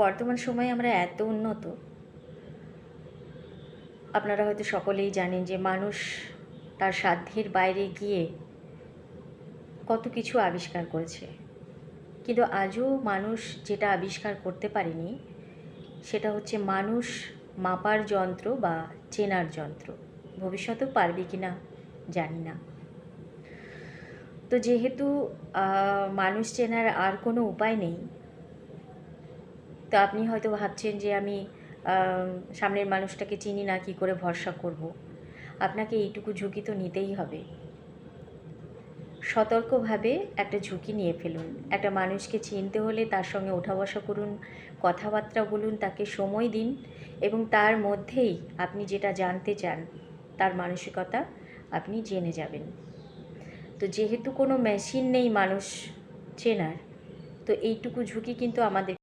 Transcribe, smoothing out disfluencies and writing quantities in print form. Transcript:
বর্তমান সময়ে আমরা এত উন্নত, আপনারা হয়তো সকলেই জানেন যে মানুষ তার সাধ্যের বাইরে গিয়ে কত কিছু আবিষ্কার করেছে, কিন্তু আজও মানুষ যেটা আবিষ্কার করতে পারেনি সেটা হচ্ছে মানুষ মাপার যন্ত্র বা চেনার যন্ত্র। ভবিষ্যতেও পারবে কি না জানি না। তো যেহেতু মানুষ চেনার আর কোনো উপায় নেই, তো আপনি হয়তো ভাবছেন যে আমি সামনের মানুষটাকে চিনি না, কী করে ভরসা করব। আপনাকে এইটুকু ঝুঁকি তো নিতেই হবে। সতর্কভাবে একটা ঝুঁকি নিয়ে ফেলুন। একটা মানুষকে চিনতে হলে তার সঙ্গে ওঠা বসা করুন, কথাবার্তা বলুন, তাকে সময় দিন, এবং তার মধ্যেই আপনি যেটা জানতে চান তার মানসিকতা আপনি জেনে যাবেন। তো যেহেতু কোনো মেশিন নেই মানুষ চেনার, তো এইটুকু ঝুঁকি কিন্তু আমাদের